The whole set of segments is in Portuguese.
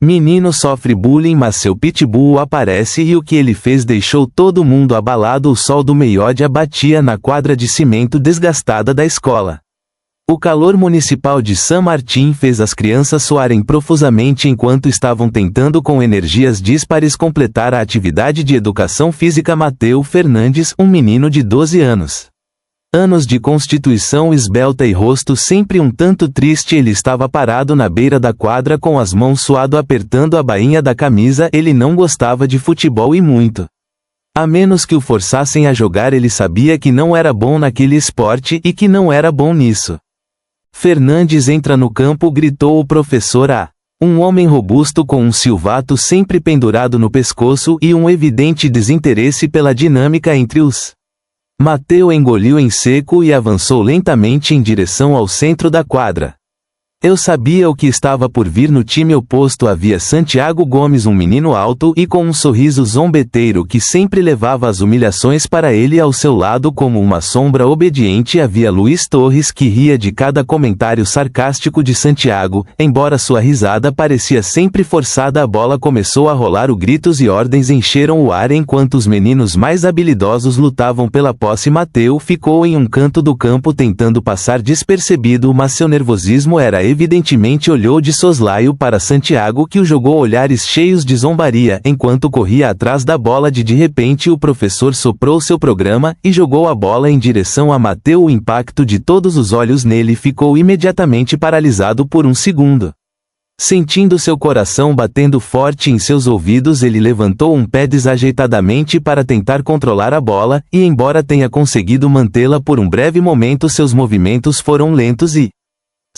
Menino sofre bullying, mas seu pitbull aparece e o que ele fez deixou todo mundo abalado. O sol do meio-dia batia na quadra de cimento desgastada da escola. O calor municipal de San Martín fez as crianças suarem profusamente enquanto estavam tentando com energias díspares completar a atividade de educação física. Mateu Fernandes, um menino de 12 anos. Anos de constituição esbelta e rosto sempre um tanto triste, ele estava parado na beira da quadra com as mãos suado apertando a bainha da camisa. Ele não gostava de futebol e muito. A menos que o forçassem a jogar, ele sabia que não era bom naquele esporte e que não era bom nisso. Fernandes entra no campo, gritou o professor A. Um homem robusto com um silvato sempre pendurado no pescoço e um evidente desinteresse pela dinâmica entre os. Mateu engoliu em seco e avançou lentamente em direção ao centro da quadra. Eu sabia o que estava por vir. No time oposto havia Santiago Gomes, um menino alto e com um sorriso zombeteiro que sempre levava as humilhações para ele. Ao seu lado, como uma sombra obediente, havia Luiz Torres, que ria de cada comentário sarcástico de Santiago, embora sua risada parecia sempre forçada. A bola começou a rolar, gritos e ordens encheram o ar enquanto os meninos mais habilidosos lutavam pela posse. Mateu ficou em um canto do campo tentando passar despercebido, mas seu nervosismo era evidentemente. Olhou de soslaio para Santiago, que o jogou olhares cheios de zombaria enquanto corria atrás da bola. De repente o professor soprou seu programa e jogou a bola em direção a Mateu. O impacto de todos os olhos nele ficou imediatamente paralisado por um segundo. Sentindo seu coração batendo forte em seus ouvidos, ele levantou um pé desajeitadamente para tentar controlar a bola, e embora tenha conseguido mantê-la por um breve momento, seus movimentos foram lentos e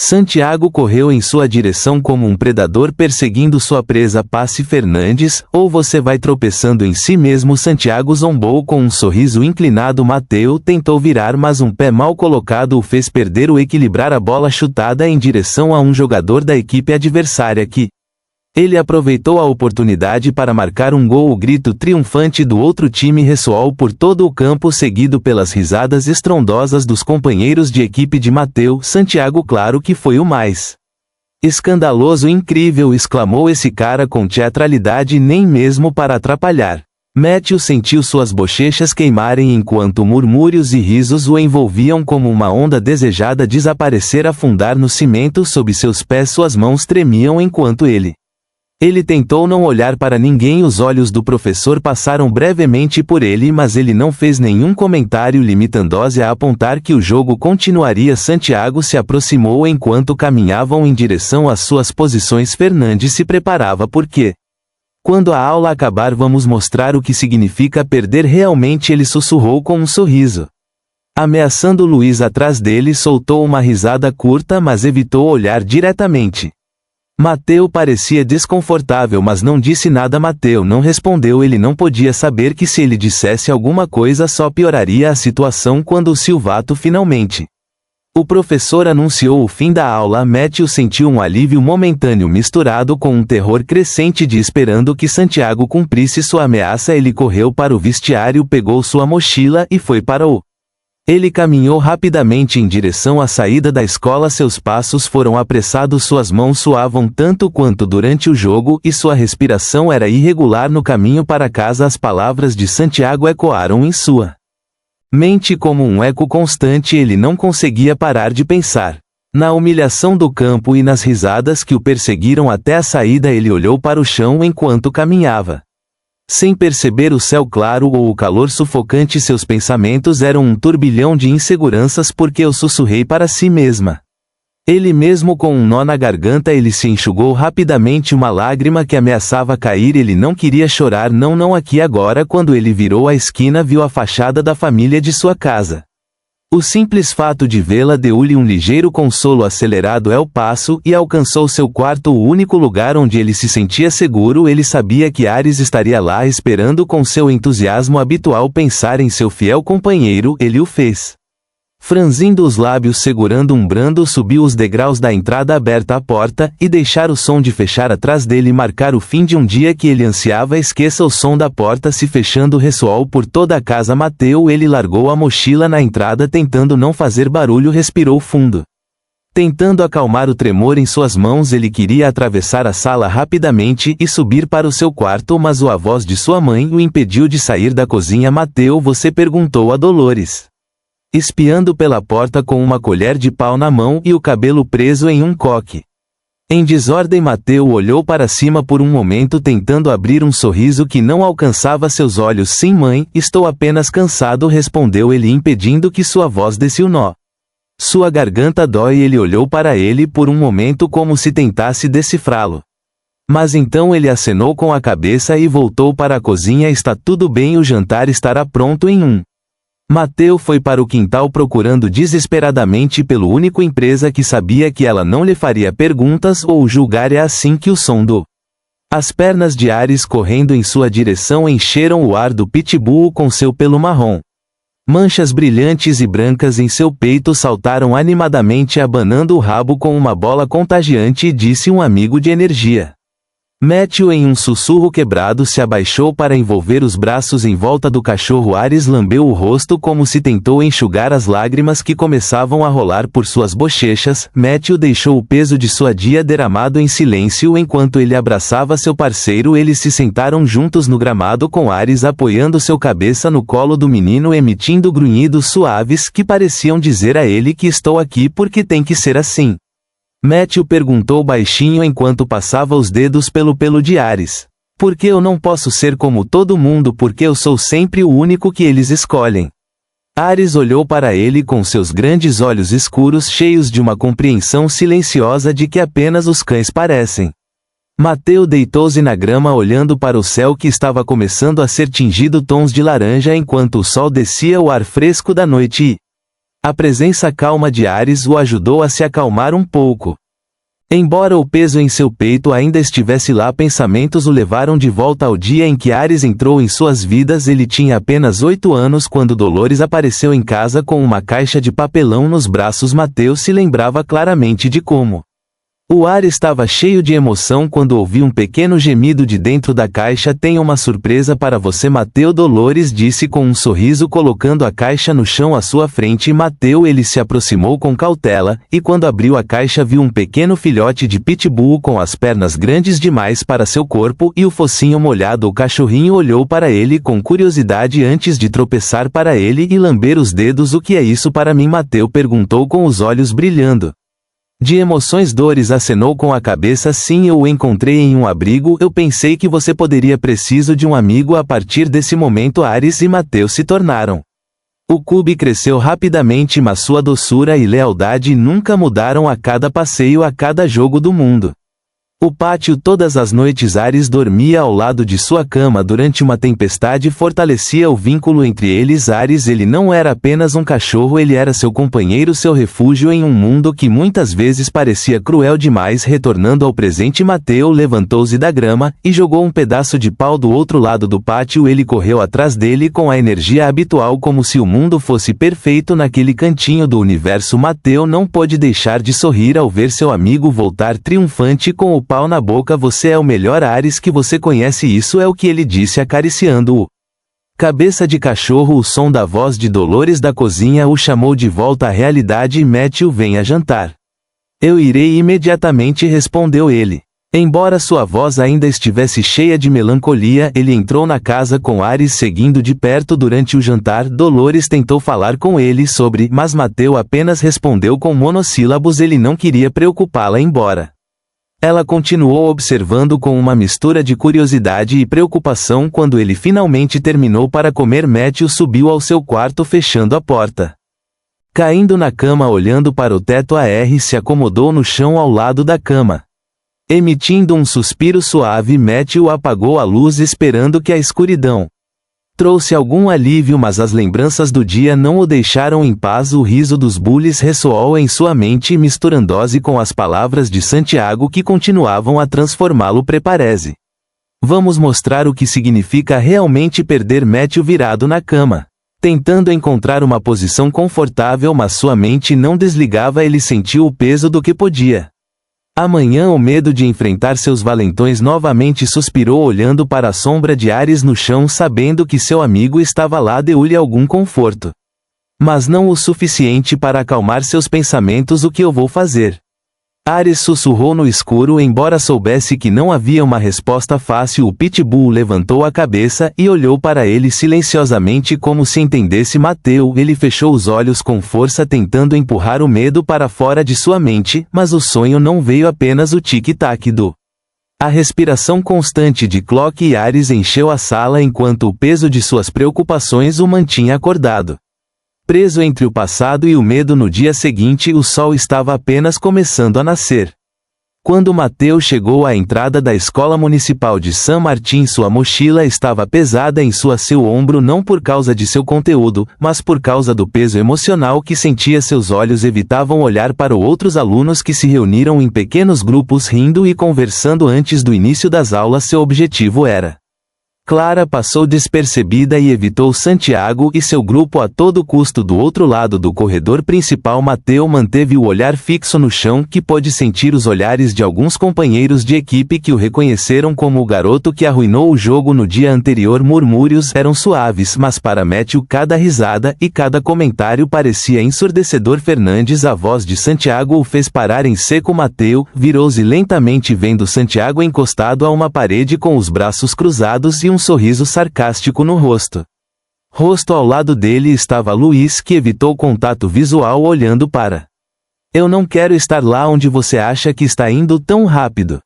Santiago correu em sua direção como um predador perseguindo sua presa. Passe, Fernandes, ou você vai tropeçando em si mesmo. Santiago zombou com um sorriso inclinado. Mateu tentou virar, mas um pé mal colocado o fez perder o equilíbrio. A bola chutada em direção a um jogador da equipe adversária que ele aproveitou a oportunidade para marcar um gol. O grito triunfante do outro time ressoou por todo o campo, seguido pelas risadas estrondosas dos companheiros de equipe de Mateu. Santiago, claro que foi o mais escandaloso. Incrível, exclamou esse cara com teatralidade, nem mesmo para atrapalhar. Matthew sentiu suas bochechas queimarem enquanto murmúrios e risos o envolviam como uma onda desejada desaparecer, afundar no cimento sob seus pés. Suas mãos tremiam enquanto ele tentou não olhar para ninguém. Os olhos do professor passaram brevemente por ele, mas ele não fez nenhum comentário, limitando-se a apontar que o jogo continuaria. Santiago se aproximou enquanto caminhavam em direção às suas posições. Fernandes se preparava porque, quando a aula acabar, vamos mostrar o que significa perder realmente, ele sussurrou com um sorriso. Ameaçando Luiz atrás dele, soltou uma risada curta, mas evitou olhar diretamente. Mateu parecia desconfortável, mas não disse nada. Mateu não respondeu. Ele não podia saber que se ele dissesse alguma coisa só pioraria a situação. Quando o silvato finalmente o professor anunciou o fim da aula, Matthew sentiu um alívio momentâneo misturado com um terror crescente de esperando que Santiago cumprisse sua ameaça. Ele correu para o vestiário, pegou sua mochila e foi para o Ele caminhou rapidamente em direção à saída da escola. Seus passos foram apressados, suas mãos suavam tanto quanto durante o jogo e sua respiração era irregular. No caminho para casa, as palavras de Santiago ecoaram em sua mente como um eco constante. Ele não conseguia parar de pensar na humilhação do campo e nas risadas que o perseguiram até a saída. Ele olhou para o chão enquanto caminhava, sem perceber o céu claro ou o calor sufocante. Seus pensamentos eram um turbilhão de inseguranças. Porque eu sussurrei para si mesma. Ele mesmo com um nó na garganta, ele se enxugou rapidamente uma lágrima que ameaçava cair. Ele não queria chorar, não aqui agora. Quando ele virou a esquina, viu a fachada da família de sua casa. O simples fato de vê-la deu-lhe um ligeiro consolo. Acelerado é o passo e alcançou seu quarto, o único lugar onde ele se sentia seguro. Ele sabia que Ares estaria lá esperando com seu entusiasmo habitual. Pensar em seu fiel companheiro, ele o fez. Franzindo os lábios, segurando um brando, subiu os degraus da entrada, aberta a porta, e deixar o som de fechar atrás dele marcar o fim de um dia que ele ansiava. Esqueça o som da porta se fechando ressoou por toda a casa. Mateu, ele largou a mochila na entrada tentando não fazer barulho, respirou fundo. Tentando acalmar o tremor em suas mãos, ele queria atravessar a sala rapidamente e subir para o seu quarto, mas a voz de sua mãe o impediu de sair da cozinha. Mateu, você perguntou a Dolores. Espiando pela porta com uma colher de pau na mão e o cabelo preso em um coque. Em desordem, Mateu olhou para cima por um momento, tentando abrir um sorriso que não alcançava seus olhos. Sim, mãe, estou apenas cansado, respondeu ele, impedindo que sua voz desse o nó. Sua garganta dói e ele olhou para ele por um momento como se tentasse decifrá-lo. Mas então ele acenou com a cabeça e voltou para a cozinha. Está tudo bem, o jantar estará pronto em um. Mateu foi para o quintal procurando desesperadamente pelo único empresa que sabia que ela não lhe faria perguntas ou julgar. É assim que o som as pernas de Ares correndo em sua direção encheram o ar do pitbull com seu pelo marrom. Manchas brilhantes e brancas em seu peito saltaram animadamente, abanando o rabo com uma bola contagiante, disse um amigo de energia. Matthew, em um sussurro quebrado, se abaixou para envolver os braços em volta do cachorro. Ares lambeu o rosto como se tentou enxugar as lágrimas que começavam a rolar por suas bochechas. Matthew deixou o peso de sua dia derramado em silêncio enquanto ele abraçava seu parceiro. Eles se sentaram juntos no gramado, com Ares apoiando seu cabeça no colo do menino, emitindo grunhidos suaves que pareciam dizer a ele que estou aqui porque tem que ser assim. Matthew perguntou baixinho enquanto passava os dedos pelo pelo de Ares. Por que eu não posso ser como todo mundo? Porque eu sou sempre o único que eles escolhem. Ares olhou para ele com seus grandes olhos escuros, cheios de uma compreensão silenciosa de que apenas os cães parecem. Mateu deitou-se na grama olhando para o céu que estava começando a ser tingido tons de laranja enquanto o sol descia o ar fresco da noite e a presença calma de Ares o ajudou a se acalmar um pouco. Embora o peso em seu peito ainda estivesse lá, pensamentos o levaram de volta ao dia em que Ares entrou em suas vidas. Ele tinha apenas 8 anos quando Dolores apareceu em casa com uma caixa de papelão nos braços. Mateu se lembrava claramente de como o ar estava cheio de emoção quando ouviu um pequeno gemido de dentro da caixa. Tenho uma surpresa para você, Mateu, Dolores disse com um sorriso, colocando a caixa no chão à sua frente. Mateu, ele se aproximou com cautela, e quando abriu a caixa viu um pequeno filhote de pitbull com as pernas grandes demais para seu corpo e o focinho molhado. O cachorrinho olhou para ele com curiosidade antes de tropeçar para ele e lamber os dedos. O que é isso para mim? Mateu perguntou com os olhos brilhando de emoções. Dores acenou com a cabeça. Sim, eu o encontrei em um abrigo. Eu pensei que você poderia precisar de um amigo. A partir desse momento, Ares e Mateu se tornaram. O Cube cresceu rapidamente, mas sua doçura e lealdade nunca mudaram a cada passeio, a cada jogo do mundo. O pátio, todas as noites Ares dormia ao lado de sua cama durante uma tempestade, fortalecia o vínculo entre eles. Ares, ele não era apenas um cachorro, ele era seu companheiro, seu refúgio em um mundo que muitas vezes parecia cruel demais. Retornando ao presente, Mateu levantou-se da grama e jogou um pedaço de pau do outro lado do pátio. Ele correu atrás dele com a energia habitual, como se o mundo fosse perfeito naquele cantinho do universo. Mateu não pôde deixar de sorrir ao ver seu amigo voltar triunfante com o pau na boca. Você é o melhor Ares que você conhece. Isso é o que ele disse, acariciando-o. Cabeça de cachorro. O som da voz de Dolores da cozinha o chamou de volta à realidade. Matthew, venha jantar. Eu irei imediatamente, respondeu ele. Embora sua voz ainda estivesse cheia de melancolia, ele entrou na casa com Ares seguindo de perto. Durante o jantar, Dolores tentou falar com ele sobre, mas Mateu apenas respondeu com monossílabos. Ele não queria preocupá-la, embora ela continuou observando com uma mistura de curiosidade e preocupação. Quando ele finalmente terminou para comer, Matthew subiu ao seu quarto, fechando a porta. Caindo na cama olhando para o teto, Ares se acomodou no chão ao lado da cama. Emitindo um suspiro suave, Matthew apagou a luz, esperando que a escuridão trouxe algum alívio, mas as lembranças do dia não o deixaram em paz. O riso dos bullies ressoou em sua mente, misturando-se com as palavras de Santiago que continuavam a transformá-lo. Prepare-se. Vamos mostrar o que significa realmente perder. Matthew virado na cama, tentando encontrar uma posição confortável, mas sua mente não desligava. Ele sentiu o peso do que podia. Amanhã, o medo de enfrentar seus valentões. Novamente suspirou olhando para a sombra de Ares no chão, sabendo que seu amigo estava lá. Deu-lhe algum conforto. Mas não o suficiente para acalmar seus pensamentos. O que eu vou fazer? Ares sussurrou no escuro. Embora soubesse que não havia uma resposta fácil, o Pitbull levantou a cabeça e olhou para ele silenciosamente como se entendesse Mateu. Ele fechou os olhos com força tentando empurrar o medo para fora de sua mente, mas o sonho não veio. Apenas o tic-tac a respiração constante de Clock e Ares encheu a sala enquanto o peso de suas preocupações o mantinha acordado. Preso entre o passado e o medo. No dia seguinte, o sol estava apenas começando a nascer. Quando Mateu chegou à entrada da escola municipal de San Martín, sua mochila estava pesada em seu ombro, não por causa de seu conteúdo, mas por causa do peso emocional que sentia. Seus olhos evitavam olhar para outros alunos que se reuniram em pequenos grupos rindo e conversando antes do início das aulas. Seu objetivo era Clara passou despercebida e evitou Santiago e seu grupo a todo custo. Do outro lado do corredor principal, Mateu manteve o olhar fixo no chão, que pôde sentir os olhares de alguns companheiros de equipe que o reconheceram como o garoto que arruinou o jogo no dia anterior. Murmúrios eram suaves, mas para Matthew cada risada e cada comentário parecia ensurdecedor. Fernandes, a voz de Santiago, o fez parar em seco. Mateu virou-se lentamente, vendo Santiago encostado a uma parede com os braços cruzados e um sorriso sarcástico no rosto. Ao lado dele estava Luiz, que evitou contato visual olhando para. Eu não quero estar lá onde você acha que está indo tão rápido.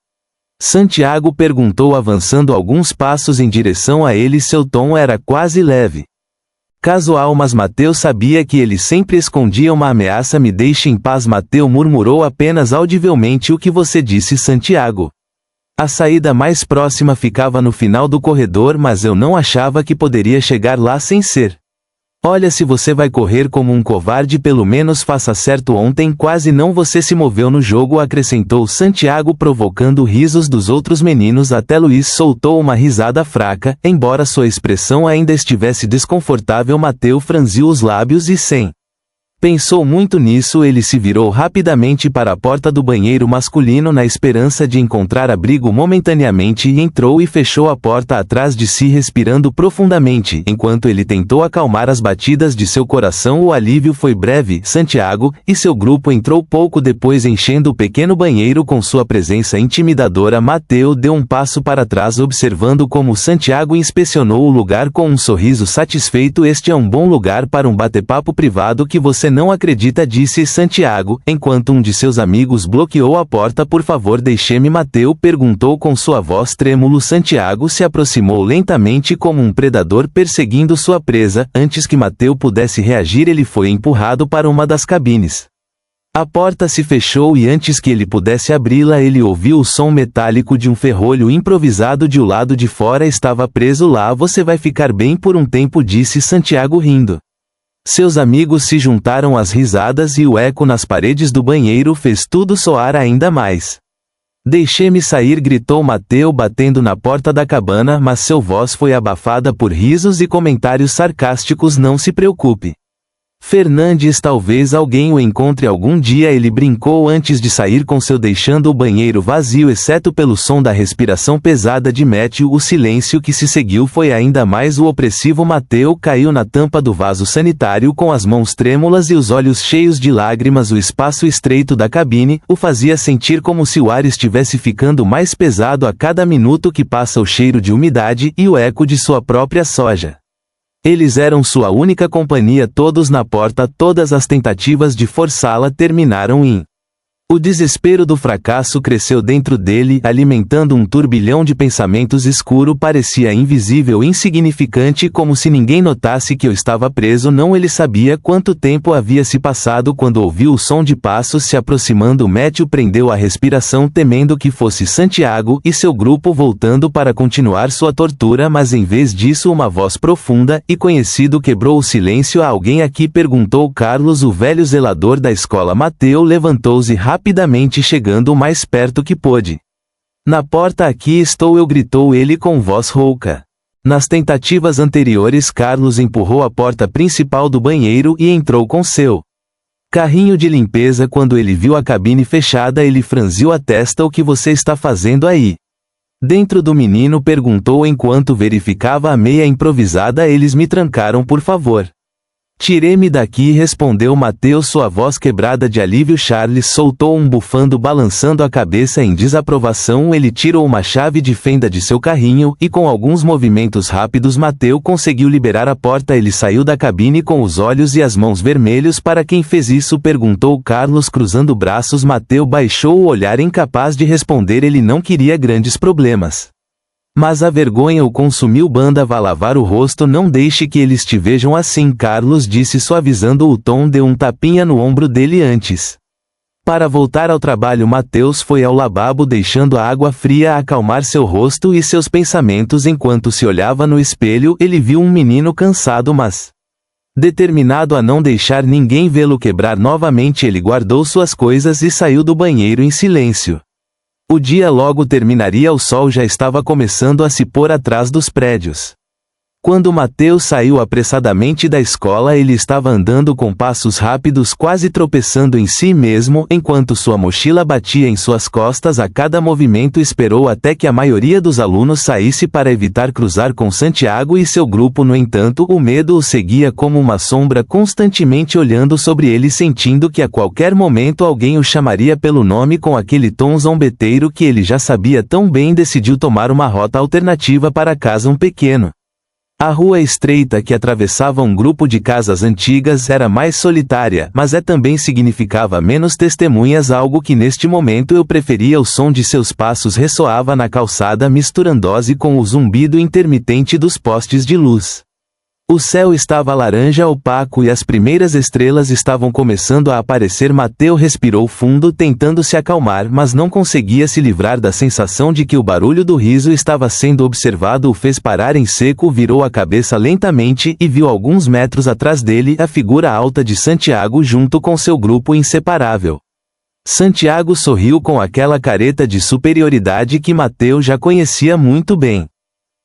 Santiago perguntou, avançando alguns passos em direção a ele. Seu tom era quase leve. Casual, mas Mateu sabia que ele sempre escondia uma ameaça. Me deixe em paz. Mateu murmurou apenas audivelmente. O que você disse, Santiago? A saída mais próxima ficava no final do corredor, mas eu não achava que poderia chegar lá sem ser. Olha, se você vai correr como um covarde, pelo menos faça certo. Ontem quase não você se moveu no jogo, acrescentou Santiago, provocando risos dos outros meninos. Até Luiz soltou uma risada fraca, embora sua expressão ainda estivesse desconfortável. Mateu franziu os lábios e pensou muito nisso. Ele se virou rapidamente para a porta do banheiro masculino na esperança de encontrar abrigo momentaneamente e entrou e fechou a porta atrás de si, respirando profundamente. Enquanto ele tentou acalmar as batidas de seu coração, o alívio foi breve. Santiago e seu grupo entrou pouco depois, enchendo o pequeno banheiro com sua presença intimidadora. Mateu deu um passo para trás, observando como Santiago inspecionou o lugar com um sorriso satisfeito. Este é um bom lugar para um bate-papo privado que você não acredita, disse Santiago, enquanto um de seus amigos bloqueou a porta. Por favor, deixe-me. Mateu perguntou com sua voz trêmula. Santiago se aproximou lentamente como um predador perseguindo sua presa. Antes que Mateu pudesse reagir, ele foi empurrado para uma das cabines. A porta se fechou e antes que ele pudesse abri-la, ele ouviu o som metálico de um ferrolho improvisado de o lado de fora. Estava preso lá. Você vai ficar bem por um tempo, disse Santiago rindo. Seus amigos se juntaram às risadas e o eco nas paredes do banheiro fez tudo soar ainda mais. Deixe-me sair, gritou Mateu batendo na porta da cabana, mas sua voz foi abafada por risos e comentários sarcásticos. Não se preocupe, Fernandes, talvez alguém o encontre algum dia, ele brincou antes de sair com seu, deixando o banheiro vazio exceto pelo som da respiração pesada de Matthew. O silêncio que se seguiu foi ainda mais opressivo. Mateu caiu na tampa do vaso sanitário com as mãos trêmulas e os olhos cheios de lágrimas. O espaço estreito da cabine o fazia sentir como se o ar estivesse ficando mais pesado a cada minuto que passa. O cheiro de umidade e o eco de sua própria soja. Eles eram sua única companhia. Todos na porta. Todas as tentativas de forçá-la terminaram em. O desespero do fracasso cresceu dentro dele, alimentando um turbilhão de pensamentos escuro. Parecia invisível, insignificante, como se ninguém notasse que eu estava preso. Não, ele sabia quanto tempo havia se passado quando ouviu o som de passos se aproximando. Matthew prendeu a respiração, temendo que fosse Santiago e seu grupo voltando para continuar sua tortura, mas em vez disso uma voz profunda e conhecido quebrou o silêncio. Há alguém aqui? Perguntou Carlos, o velho zelador da escola. Mateu levantou-se rapidamente, chegando o mais perto que pôde. Na porta. Aqui estou eu, gritou ele com voz rouca. Nas tentativas anteriores, Carlos empurrou a porta principal do banheiro e entrou com seu carrinho de limpeza. Quando ele viu a cabine fechada, ele franziu a testa. O que você está fazendo aí dentro? Do menino perguntou enquanto verificava a meia improvisada. Eles me trancaram, por favor. Tire-me daqui, respondeu Mateus, sua voz quebrada de alívio. Charles soltou um bufando, balançando a cabeça em desaprovação. Ele tirou uma chave de fenda de seu carrinho, e com alguns movimentos rápidos Mateus conseguiu liberar a porta. Ele saiu da cabine com os olhos e as mãos vermelhos. Para quem fez isso? Perguntou Carlos, cruzando braços. Mateus baixou o olhar, incapaz de responder. Ele não queria grandes problemas, mas a vergonha o consumiu. Banda, vá lavar o rosto, não deixe que eles te vejam assim, Carlos disse, suavizando o tom. Deu um tapinha no ombro dele antes. Para voltar ao trabalho, Mateus foi ao lavabo, deixando a água fria acalmar seu rosto e seus pensamentos. Enquanto se olhava no espelho, ele viu um menino cansado, mas determinado a não deixar ninguém vê-lo quebrar novamente. Ele guardou suas coisas e saiu do banheiro em silêncio. O dia logo terminaria. O sol já estava começando a se pôr atrás dos prédios. Quando Mateus saiu apressadamente da escola, ele estava andando com passos rápidos, quase tropeçando em si mesmo, enquanto sua mochila batia em suas costas a cada movimento. Esperou até que a maioria dos alunos saísse para evitar cruzar com Santiago e seu grupo. No entanto, o medo o seguia como uma sombra, constantemente olhando sobre ele, sentindo que a qualquer momento alguém o chamaria pelo nome. Com aquele tom zombeteiro que ele já sabia tão bem, decidiu tomar uma rota alternativa para casa. Um pequeno A rua estreita que atravessava um grupo de casas antigas era mais solitária, mas também significava menos testemunhas, algo que neste momento eu preferia. O som de seus passos ressoava na calçada, misturando-se com o zumbido intermitente dos postes de luz. O céu estava laranja opaco e as primeiras estrelas estavam começando a aparecer. Mateus respirou fundo, tentando se acalmar, mas não conseguia se livrar da sensação de que o barulho do riso estava sendo observado. O fez parar em seco, virou a cabeça lentamente e viu alguns metros atrás dele a figura alta de Santiago junto com seu grupo inseparável. Santiago sorriu com aquela careta de superioridade que Mateus já conhecia muito bem.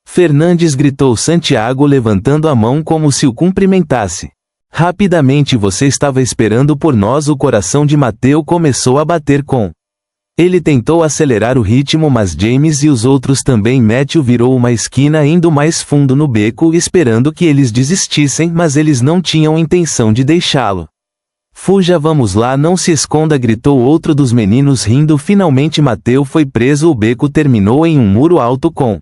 Fernandes, gritou Santiago, levantando a mão como se o cumprimentasse. Rapidamente, você estava esperando por nós. O coração de Mateus começou a bater com. Ele tentou acelerar o ritmo, mas James e os outros também. Matthew virou uma esquina, indo mais fundo no beco, esperando que eles desistissem, mas eles não tinham intenção de deixá-lo. Fuja, vamos lá, não se esconda, gritou outro dos meninos, rindo. Finalmente Mateus foi preso. O beco terminou em um muro alto com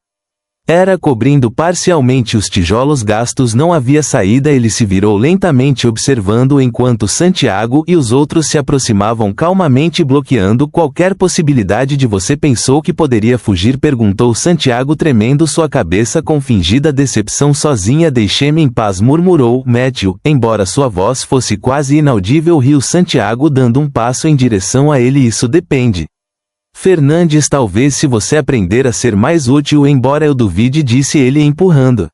era cobrindo parcialmente os tijolos gastos. Não havia saída. Ele se virou lentamente, observando enquanto Santiago e os outros se aproximavam calmamente, bloqueando qualquer possibilidade de. Você pensou que poderia fugir? Perguntou Santiago, tremendo sua cabeça com fingida decepção. Sozinha, deixe-me em paz, murmurou Matthew, embora sua voz fosse quase inaudível. Riu Santiago, dando um passo em direção a ele. Isso depende, Fernandes, talvez se você aprender a ser mais útil, embora eu duvide, disse ele, empurrando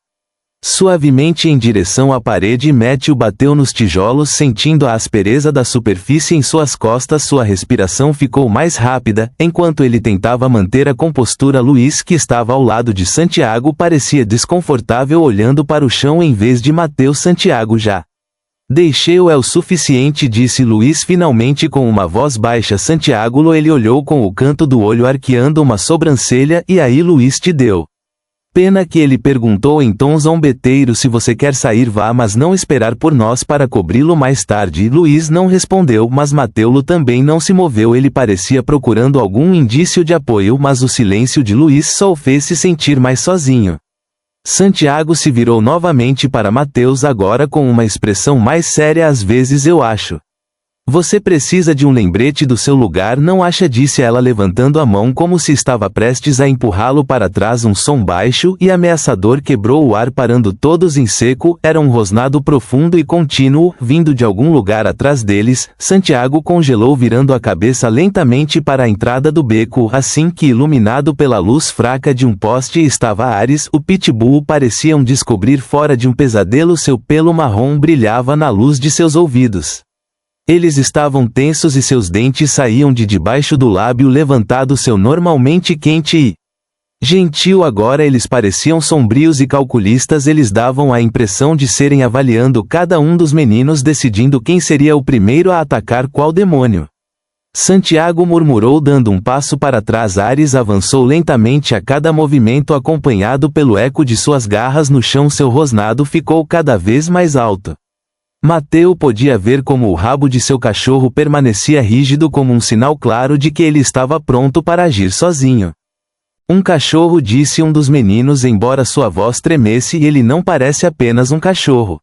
suavemente em direção à parede. Matthew bateu nos tijolos, sentindo a aspereza da superfície em suas costas. Sua respiração ficou mais rápida, enquanto ele tentava manter a compostura. Luiz, que estava ao lado de Santiago, parecia desconfortável olhando para o chão em vez de Mateus. Santiago já deixei-o é o suficiente, disse Luiz finalmente com uma voz baixa. Santiago, ele olhou com o canto do olho arqueando uma sobrancelha. E aí, Luiz, te deu pena que? Ele perguntou em tom zombeteiro. Se você quer sair, vá, mas não esperar por nós para cobri-lo mais tarde. Luiz não respondeu, mas Mateus também não se moveu. Ele parecia procurando algum indício de apoio, mas o silêncio de Luiz só o fez se sentir mais sozinho. Santiago se virou novamente para Mateus, agora com uma expressão mais séria. Às vezes eu acho. Você precisa de um lembrete do seu lugar, não acha? Disse ela, levantando a mão como se estava prestes a empurrá-lo para trás. Um som baixo e ameaçador quebrou o ar, parando todos em seco. Era um rosnado profundo e contínuo, vindo de algum lugar atrás deles. Santiago congelou, virando a cabeça lentamente para a entrada do beco. Assim que, iluminado pela luz fraca de um poste, estava Ares, o pitbull. Pareciam descobrir fora de um pesadelo. Seu pelo marrom brilhava na luz de seus ouvidos. Eles estavam tensos e seus dentes saíam de debaixo do lábio levantado. Seu normalmente quente e gentil, agora eles pareciam sombrios e calculistas. Eles davam a impressão de serem avaliando cada um dos meninos, decidindo quem seria o primeiro a atacar qual demônio. Santiago murmurou, dando um passo para trás. Ares avançou lentamente a cada movimento, acompanhado pelo eco de suas garras no chão. Seu rosnado ficou cada vez mais alto. Mateu podia ver como o rabo de seu cachorro permanecia rígido como um sinal claro de que ele estava pronto para agir sozinho. Um cachorro, disse um dos meninos, embora sua voz tremesse, e ele não parece apenas um cachorro.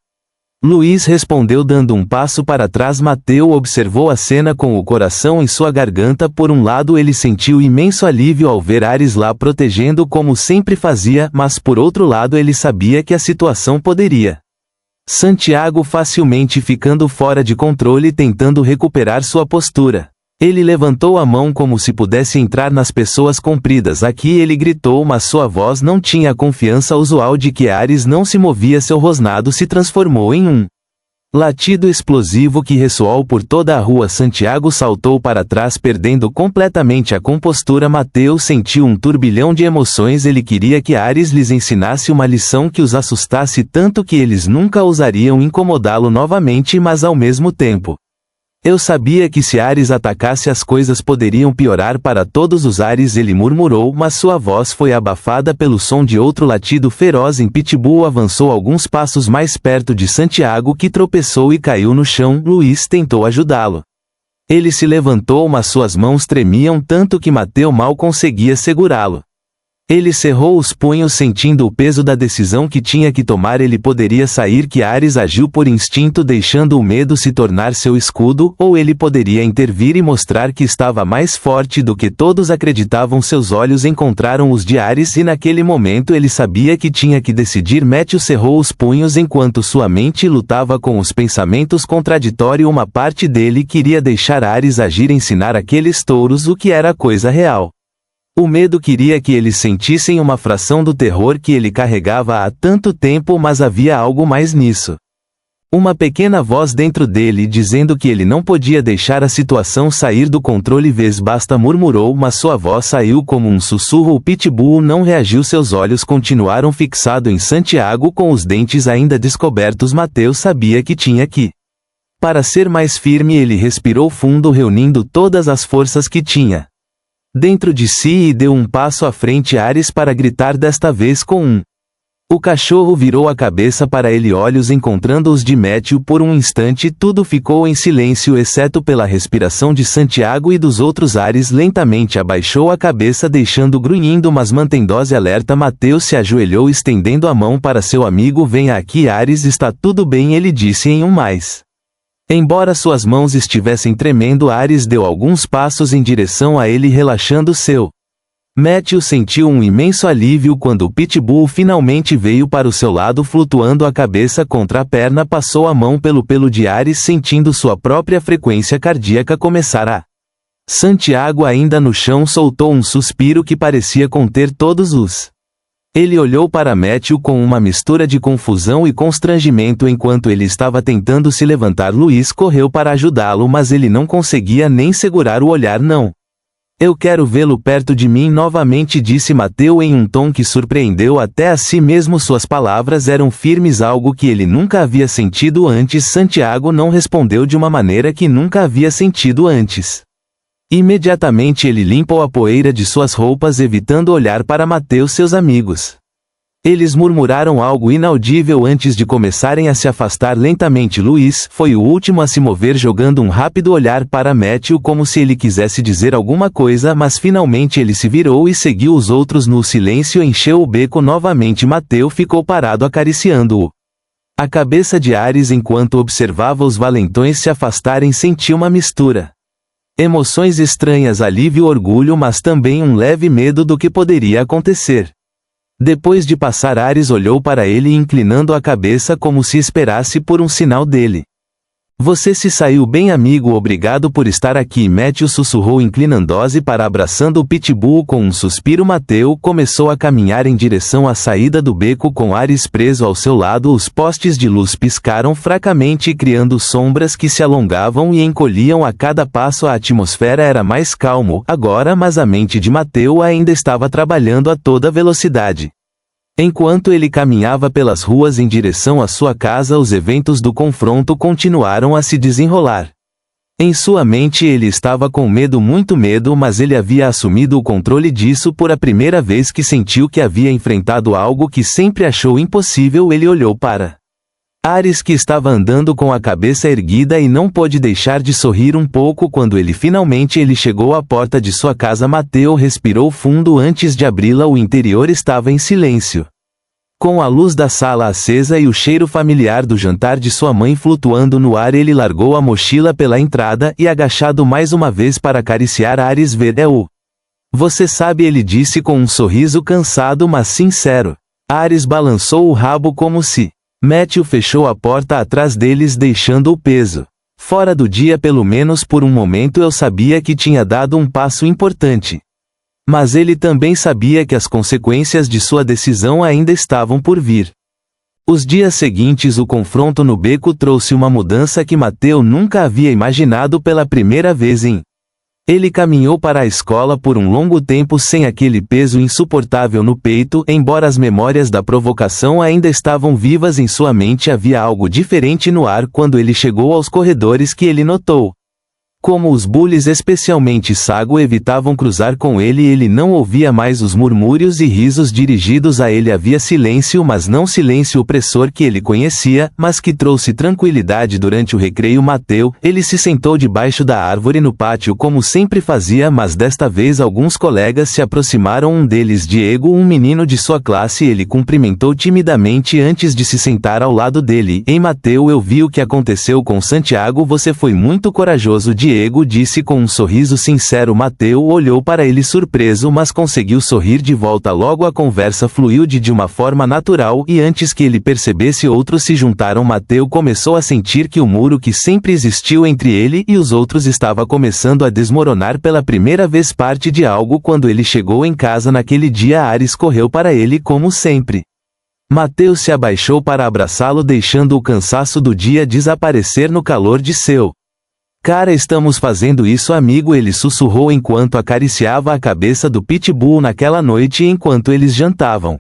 Luiz respondeu dando um passo para trás. Mateu observou a cena com o coração em sua garganta. Por um lado ele sentiu imenso alívio ao ver Ares lá protegendo como sempre fazia, mas por outro lado ele sabia que a situação poderia. Santiago facilmente ficando fora de controle tentando recuperar sua postura. Ele levantou a mão como se pudesse entrar nas pessoas compridas. Aqui ele gritou, mas sua voz não tinha a confiança usual de que Ares não se movia. Seu rosnado se transformou em um latido explosivo que ressoou por toda a rua. Santiago saltou para trás perdendo completamente a compostura. Mateu sentiu um turbilhão de emoções. Ele queria que Ares lhes ensinasse uma lição que os assustasse tanto que eles nunca ousariam incomodá-lo novamente, mas ao mesmo tempo eu sabia que se Ares atacasse as coisas poderiam piorar para todos os Ares, ele murmurou, mas sua voz foi abafada pelo som de outro latido feroz. Em Pitbull avançou alguns passos mais perto de Santiago, que tropeçou e caiu no chão. Luiz tentou ajudá-lo. Ele se levantou, mas suas mãos tremiam tanto que Mateu mal conseguia segurá-lo. Ele cerrou os punhos sentindo o peso da decisão que tinha que tomar. Ele poderia sair que Ares agiu por instinto deixando o medo se tornar seu escudo, ou ele poderia intervir e mostrar que estava mais forte do que todos acreditavam. Seus olhos encontraram os de Ares e naquele momento ele sabia que tinha que decidir. Matthew cerrou os punhos enquanto sua mente lutava com os pensamentos contraditórios. Uma parte dele queria deixar Ares agir, ensinar aqueles touros o que era a coisa real. O medo queria que eles sentissem uma fração do terror que ele carregava há tanto tempo, mas havia algo mais nisso. Uma pequena voz dentro dele dizendo que ele não podia deixar a situação sair do controle. Vez basta, murmurou, mas sua voz saiu como um sussurro. O Pitbull não reagiu. Seus olhos continuaram fixados em Santiago com os dentes ainda descobertos. Mateu sabia que tinha que. Para ser mais firme ele respirou fundo, reunindo todas as forças que tinha dentro de si e deu um passo à frente. Ares para gritar, desta vez com um. O cachorro virou a cabeça para ele, olhos encontrando os de Matthew. Por um instante tudo ficou em silêncio exceto pela respiração de Santiago e dos outros. Ares lentamente abaixou a cabeça deixando grunhindo, mas mantendo-se alerta. Mateu se ajoelhou estendendo a mão para seu amigo. Venha aqui Ares, está tudo bem, ele disse em um mais. Embora suas mãos estivessem tremendo, Ares deu alguns passos em direção a ele relaxando seu. Matthew sentiu um imenso alívio quando o Pitbull finalmente veio para o seu lado flutuando a cabeça contra a perna. Passou a mão pelo pelo de Ares sentindo sua própria frequência cardíaca começar a. Santiago ainda no chão soltou um suspiro que parecia conter todos os. Ele olhou para Matthew com uma mistura de confusão e constrangimento enquanto ele estava tentando se levantar. Luiz correu para ajudá-lo, mas ele não conseguia nem segurar o olhar. Não. Eu quero vê-lo perto de mim novamente, disse Mateu em um tom que surpreendeu até a si mesmo. Suas palavras eram firmes, algo que ele nunca havia sentido antes. Santiago não respondeu de uma maneira que nunca havia sentido antes. Imediatamente ele limpou a poeira de suas roupas evitando olhar para Mateu. Seus amigos. Eles murmuraram algo inaudível antes de começarem a se afastar lentamente. Luiz foi o último a se mover, jogando um rápido olhar para Matthew como se ele quisesse dizer alguma coisa, mas finalmente ele se virou e seguiu os outros no silêncio. Encheu o beco novamente. Mateu ficou parado acariciando-o. A cabeça de Ares enquanto observava os valentões se afastarem. Sentiu uma mistura. Emoções estranhas, alívio, orgulho, mas também um leve medo do que poderia acontecer. Depois de passar, Ares olhou para ele inclinando a cabeça como se esperasse por um sinal dele. Você se saiu bem, amigo, obrigado por estar aqui. Matthew sussurrou inclinando-se para abraçando o Pitbull com um suspiro. Mateu começou a caminhar em direção à saída do beco com Ares preso ao seu lado. Os postes de luz piscaram fracamente criando sombras que se alongavam e encolhiam a cada passo. A atmosfera era mais calmo agora, mas a mente de Mateu ainda estava trabalhando a toda velocidade. Enquanto ele caminhava pelas ruas em direção à sua casa, os eventos do confronto continuaram a se desenrolar. Em sua mente ele estava com medo, muito medo, mas ele havia assumido o controle disso por a primeira vez que sentiu que havia enfrentado algo que sempre achou impossível. Ele olhou para Ares, que estava andando com a cabeça erguida e não pôde deixar de sorrir um pouco quando finalmente chegou à porta de sua casa. Mateu respirou fundo antes de abri-la. O interior estava em silêncio. Com a luz da sala acesa e o cheiro familiar do jantar de sua mãe flutuando no ar, ele largou a mochila pela entrada e, agachado mais uma vez para acariciar Ares, Você sabe, ele disse com um sorriso cansado mas sincero. Ares balançou o rabo como se... Matthew fechou a porta atrás deles, deixando o peso fora do dia. Pelo menos por um momento eu sabia que tinha dado um passo importante. Mas ele também sabia que as consequências de sua decisão ainda estavam por vir. Os dias seguintes, o confronto no beco trouxe uma mudança que Mateu nunca havia imaginado. Pela primeira vez ele caminhou para a escola por um longo tempo sem aquele peso insuportável no peito. Embora as memórias da provocação ainda estavam vivas em sua mente, havia algo diferente no ar quando ele chegou aos corredores que ele notou. Como os bullies, especialmente Sago, evitavam cruzar com ele não ouvia mais os murmúrios e risos dirigidos a ele. Havia silêncio, mas não silêncio opressor que ele conhecia, mas que trouxe tranquilidade durante o recreio. Mateu, ele se sentou debaixo da árvore no pátio como sempre fazia, mas desta vez alguns colegas se aproximaram. Um deles, Diego, um menino de sua classe. Ele cumprimentou timidamente antes de se sentar ao lado dele. Mateu, eu vi o que aconteceu com Santiago. Você foi muito corajoso, Diego disse com um sorriso sincero. Mateu olhou para ele surpreso, mas conseguiu sorrir de volta. Logo a conversa fluiu de uma forma natural e antes que ele percebesse, outros se juntaram. Mateu começou a sentir que o muro que sempre existiu entre ele e os outros estava começando a desmoronar pela primeira vez. Parte de algo. Quando ele chegou em casa naquele dia, Ares correu para ele como sempre. Mateu se abaixou para abraçá-lo, deixando o cansaço do dia desaparecer no calor de seu cara. Estamos fazendo isso, amigo, ele sussurrou enquanto acariciava a cabeça do Pitbull naquela noite enquanto eles jantavam.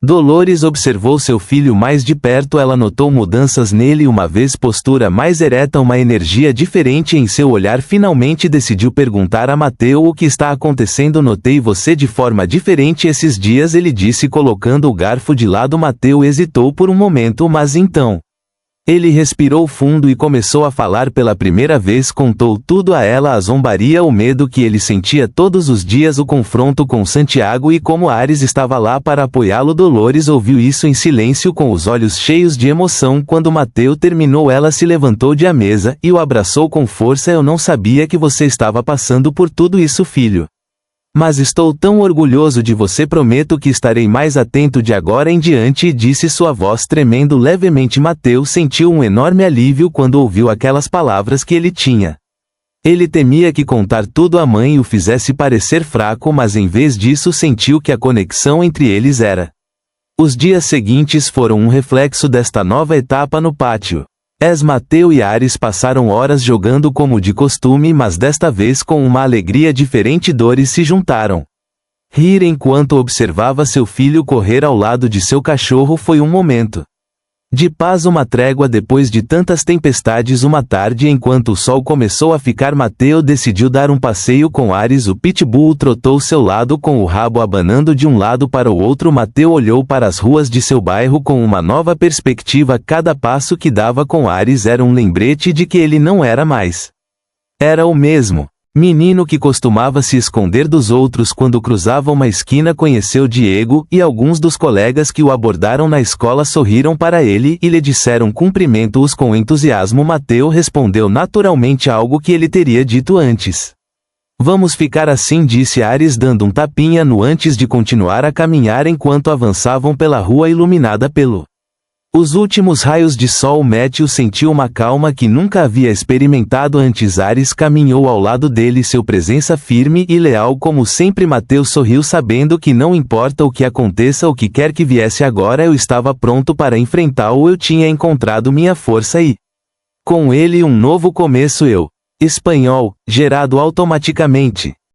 Dolores observou seu filho mais de perto. Ela notou mudanças nele, uma vez postura mais ereta, uma energia diferente em seu olhar. Finalmente decidiu perguntar a Mateu o que está acontecendo. Notei você de forma diferente esses dias, ele disse colocando o garfo de lado. Mateu hesitou por um momento, mas então ele respirou fundo e começou a falar pela primeira vez. Contou tudo a ela: a zombaria, o medo que ele sentia todos os dias, o confronto com Santiago e como Ares estava lá para apoiá-lo. Dolores ouviu isso em silêncio, com os olhos cheios de emoção. Quando Mateu terminou, ela se levantou de a mesa e o abraçou com força. Eu não sabia que você estava passando por tudo isso, filho. Mas estou tão orgulhoso de você, prometo que estarei mais atento de agora em diante, disse sua voz tremendo levemente. Mateu sentiu um enorme alívio quando ouviu aquelas palavras que ele tinha. Ele temia que contar tudo à mãe o fizesse parecer fraco, mas em vez disso sentiu que a conexão entre eles era. Os dias seguintes foram um reflexo desta nova etapa no pátio. Mateu e Ares passaram horas jogando como de costume, mas desta vez com uma alegria diferente. Dores se juntaram. Rir enquanto observava seu filho correr ao lado de seu cachorro foi um momento de paz, uma trégua depois de tantas tempestades. Uma tarde, enquanto o sol começou a ficar, Mateu decidiu dar um passeio com Ares. O Pitbull trotou ao seu lado com o rabo abanando de um lado para o outro. Mateu olhou para as ruas de seu bairro com uma nova perspectiva. Cada passo que dava com Ares era um lembrete de que ele não era mais era o mesmo menino que costumava se esconder dos outros. Quando cruzava uma esquina, conheceu Diego, e alguns dos colegas que o abordaram na escola sorriram para ele e lhe disseram cumprimento-os com entusiasmo. Mateu respondeu naturalmente algo que ele teria dito antes. Vamos ficar assim, disse Ares, dando um tapinha no antes de continuar a caminhar enquanto avançavam pela rua iluminada os últimos raios de sol. Matthew sentiu uma calma que nunca havia experimentado antes. Ares caminhou ao lado dele, seu presença firme e leal como sempre. Mateu sorriu, sabendo que não importa o que aconteça, o que quer que viesse agora, eu estava pronto para enfrentá-lo. Eu tinha encontrado minha força e com ele um novo começo. Espanhol, gerado automaticamente.